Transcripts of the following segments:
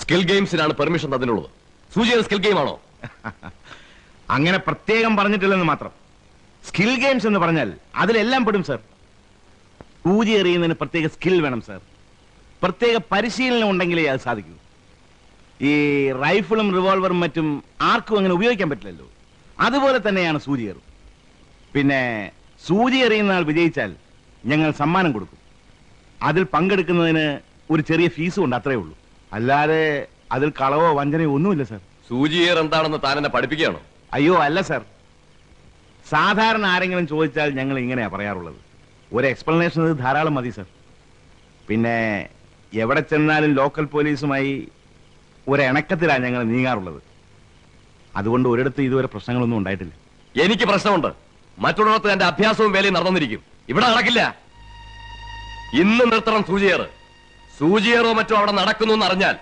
Skill ഗെയിംസിനാണ് permission തന്നിട്ടുള്ളത്. സൂചിയുടെ skill game ആണോ? അങ്ങനെ പ്രത്യേകം പറഞ്ഞിട്ടില്ലെന്ന് മാത്രം. സ്കിൽ ഗെയിംസ് എന്ന് പറഞ്ഞാൽ അതിലെല്ലാം പെടും സർ. സൂചി എറിയുന്നതിന് പ്രത്യേക സ്കിൽ വേണം സർ. പ്രത്യേക പരിശീലനം ഉണ്ടെങ്കിലേ അത് സാധിക്കൂ. ഈ റൈഫിളും റിവോൾവറും മറ്റും ആർക്കും അങ്ങനെ ഉപയോഗിക്കാൻ പറ്റില്ലല്ലോ. അതുപോലെ തന്നെയാണ് സൂചി എറും. പിന്നെ സൂചി എറിയുന്ന ആൾ വിജയിച്ചാൽ ഞങ്ങൾ സമ്മാനം കൊടുക്കും. അതിൽ പങ്കെടുക്കുന്നതിന് ഒരു ചെറിയ ഫീസും ഉണ്ട്, അത്രേ ഉള്ളൂ. അല്ലാതെ അതിൽ കളവോ വഞ്ചനയോ ഒന്നുമില്ല സർ. സൂചിയേർ എന്താണെന്ന് താൻ എന്നെ പഠിപ്പിക്കുകയാണോ? അയ്യോ അല്ല സർ. സാധാരണ ആരെങ്കിലും ചോദിച്ചാൽ ഞങ്ങൾ ഇങ്ങനെയാ പറയാറുള്ളത്. ഒരു എക്സ്പ്ലനേഷൻ ഇത് ധാരാളം മതി സർ. പിന്നെ എവിടെ ചെന്നാലും ലോക്കൽ പോലീസുമായി ഒരിണക്കത്തിലാണ് ഞങ്ങൾ നീങ്ങാറുള്ളത്. അതുകൊണ്ട് ഒരിടത്ത് ഇതുവരെ പ്രശ്നങ്ങളൊന്നും ഉണ്ടായിട്ടില്ല. എനിക്ക് പ്രശ്നമുണ്ട്. മറ്റുള്ളിടത്ത് എന്റെ അഭ്യാസവും വേലയും നടന്നിരിക്കും. ഇവിടെ നടക്കില്ല. ഇന്ന് നിർത്തണം സൂചിയേറ്. സൂചിയേറോ മറ്റോ അവിടെ നടക്കുന്നു എന്ന് അറിഞ്ഞാൽ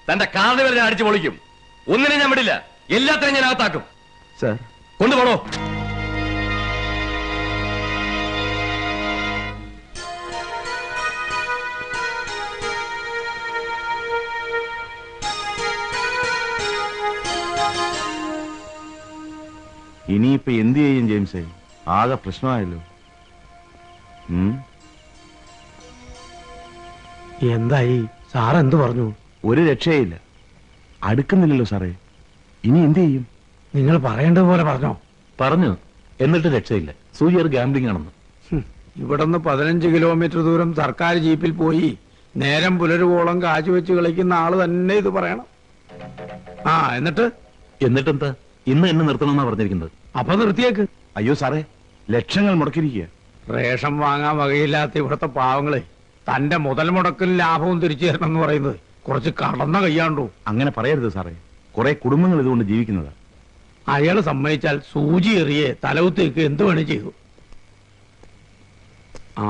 തന്റെ കാർഡ് വരെ ഞാൻ അടിച്ചു പൊളിക്കും. ഒന്നിനെ ഞാൻ വിടില്ല. എല്ലാത്തിനും ഞാൻ അകത്താക്കും. സർ കൊണ്ടുപോണോ? ഇനിയിപ്പോ എന്ത് ചെയ്യും ജെയിംസേ? ആകെ പ്രശ്നമായല്ലോ. എന്തായി? സാർ എന്ത് പറഞ്ഞു? ഒരു രക്ഷയില്ല. അടുക്കുന്നില്ലല്ലോ സാറേ. ഇനി എന്ത് ചെയ്യും? നിങ്ങൾ പറയേണ്ടതുപോലെ പറഞ്ഞോ? പറഞ്ഞു. എന്നിട്ട് രക്ഷയില്ല. സൂചിയർ ഗാംബ്ലിംഗ് ആണെന്ന്. ഇവിടുന്ന് 15 കിലോമീറ്റർ ദൂരം സർക്കാർ ജീപ്പിൽ പോയി നേരം പുലരുവോളം കാശ് വെച്ച് കളിക്കുന്ന ആള് തന്നെ ഇത് പറയണം. എന്നിട്ടെന്താ? ഇന്ന് എന്നെ നിർത്തണമെന്നാ പറഞ്ഞിരിക്കുന്നത്. അപ്പൊ നിർത്തിയേക്ക്. അയ്യോ സാറേ, ലക്ഷങ്ങൾ മുടക്കിയിരിക്കുക. റേഷൻ വാങ്ങാൻ വകയില്ലാത്ത ഇവിടുത്തെ പാവങ്ങളെ തന്റെ മുതൽ മുടക്കും ലാഭവും തിരിച്ചു തരണം എന്ന് പറയുന്നത് കുറച്ച് കടന്ന കയ്യാണ്ടോ? അങ്ങനെ പറയരുത് സാറേ. കുറെ കുടുംബങ്ങൾ ഇതുകൊണ്ട് ജീവിക്കുന്നതാ. അയാൾ സമ്മതിച്ചാൽ സൂചി എറിയെ തലവുത്തേക്ക് എന്ത് വേണേ ചെയ്തു.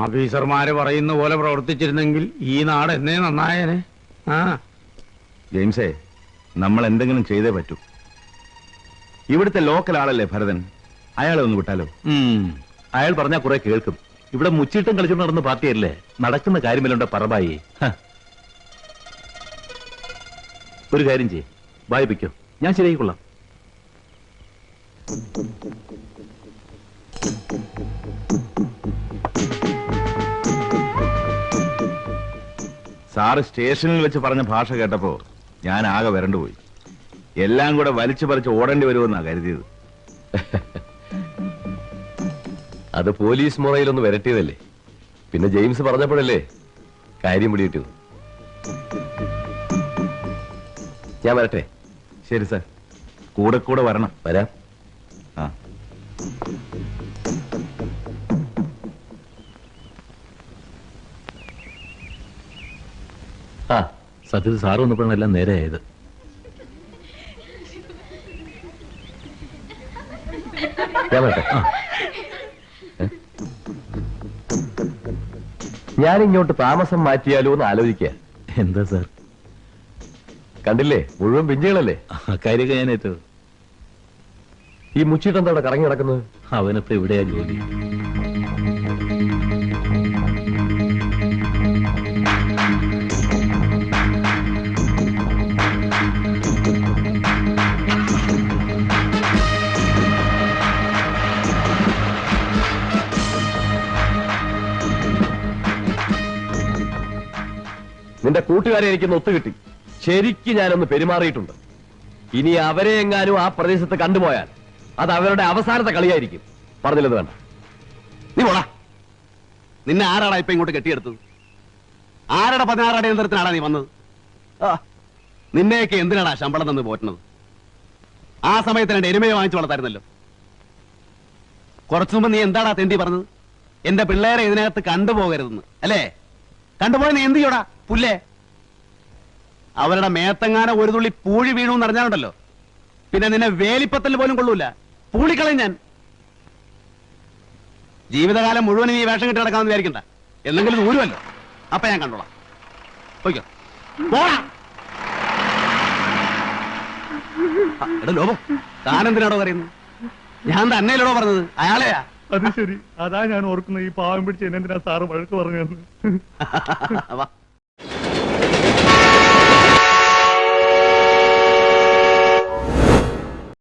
ഓഫീസർമാര് പറയുന്ന പോലെ പ്രവർത്തിച്ചിരുന്നെങ്കിൽ ഈ നാട് എന്നേ നന്നായേനെ. ജെയിംസേ, നമ്മൾ എന്തെങ്കിലും ചെയ്തേ പറ്റൂ. ഇവിടുത്തെ ലോക്കൽ ആളല്ലേ ഭരതൻ, അയാളെ ഒന്ന് വിട്ടാലോ? അയാൾ പറഞ്ഞാൽ കുറെ കേൾക്കും. ഇവിടെ മുച്ചീട്ടും കളിച്ചോണ്ട് നടന്ന പാർട്ടിയല്ലേ. നടക്കുന്ന കാര്യമല്ലുണ്ടോ പറമ്പായി. ഒരു കാര്യം ചെയ്യേ, വായിപ്പിക്കോ, ഞാൻ ശരിയായിക്കൊള്ളാം. സാറ് സ്റ്റേഷനിൽ വെച്ച് പറഞ്ഞ ഭാഷ കേട്ടപ്പോ ഞാൻ ആകെ വരണ്ടുപോയി. എല്ലാം കൂടെ വലിച്ചു പറിച്ച് ഓടേണ്ടി വരുമെന്നാ കരുതിയത്. അത് പോലീസ് മുറയിലൊന്ന് വരട്ടിയതല്ലേ. പിന്നെ ജെയിംസ് പറഞ്ഞപ്പോഴല്ലേ കാര്യം പിടികിട്ടത്. ഞാൻ വരട്ടെ? ശരി സാർ, കൂടെ കൂടെ വരണം. വരാം. സത്യത്തിൽ സാറ് വന്നപ്പോഴാണ് എല്ലാം നേരെയായത്. ഞാൻ വരട്ടെ? ഞാനിങ്ങോട്ട് താമസം മാറ്റിയാലോ എന്ന് ആലോചിക്കുക. എന്താ സാർ? കണ്ടില്ലേ, മുഴുവൻ പിഞ്ചുകളല്ലേ. കാര്യമൊക്കെ ഞാൻ ഏറ്റു. ഈ മുച്ചിട്ടെന്താ അവിടെ കറങ്ങി നടക്കുന്നത്? അവനിപ്പോ എവിടെയാ ജോലി? നിന്റെ കൂട്ടുകാരെ എനിക്കൊന്ന് ഒത്തുകിട്ടി. ശരിക്ക് ഞാനൊന്ന് പെരുമാറിയിട്ടുണ്ട്. ഇനി അവരെ എങ്ങാനും ആ പ്രദേശത്ത് കണ്ടുപോയാൽ അത് അവരുടെ അവസാനത്തെ കളിയായിരിക്കും. പറഞ്ഞില്ലത് വേണ്ട. നീ പോടാ. നിന്നെ ആരാടാ ഇപ്പൊ ഇങ്ങോട്ട് കെട്ടിയെടുത്തത്? ആരുടെ 16 അടിയന്തരത്തിനാടാ നീ വന്നത്? നിന്നെയൊക്കെ എന്തിനാടാ ശമ്പളം തന്ന് പോറ്റുന്നത്? ആ സമയത്ത് എന്റെ എരുമയെ വാങ്ങിച്ചു വളർത്തായിരുന്നല്ലോ. കുറച്ചു മുമ്പ് നീ എന്താടാ തെണ്ടി പറഞ്ഞത്? എന്റെ പിള്ളേരെ ഇതിനകത്ത് കണ്ടുപോകരുതെന്ന് അല്ലേ? കണ്ടുപോയ നീ എന്ത് ചെയ്യോടാ പുല്ലേ? അവരുടെ മേത്തങ്ങാന ഒരു തുള്ളി പൂഴി വീണു എന്ന് അറിഞ്ഞാലുണ്ടല്ലോ, പിന്നെ നിന്നെ വേലിപ്പത്തൽ പോലും കൊള്ളൂല. പൂളിക്കളയും ഞാൻ. ജീവിതകാലം മുഴുവൻ നീ വേഷം കെട്ടി നടക്കാമെന്ന് വിചാരിക്കണ്ട. എന്തെങ്കിലും ഊരുമല്ലോ, അപ്പൊ ഞാൻ കണ്ടോളാം. പോയിക്കോ. എടാ ലോപോ, താനെന്തിനാടോ പറയുന്നത്? ഞാൻ തന്നെയല്ലോ പറഞ്ഞത്, അയാളെയാ. അത് ശരി, അതാ ഞാൻ ഓർക്കുന്നത്. ഈ പാവം പിടിച്ച് എന്തിനാ സാറ് വഴക്ക് പറഞ്ഞു.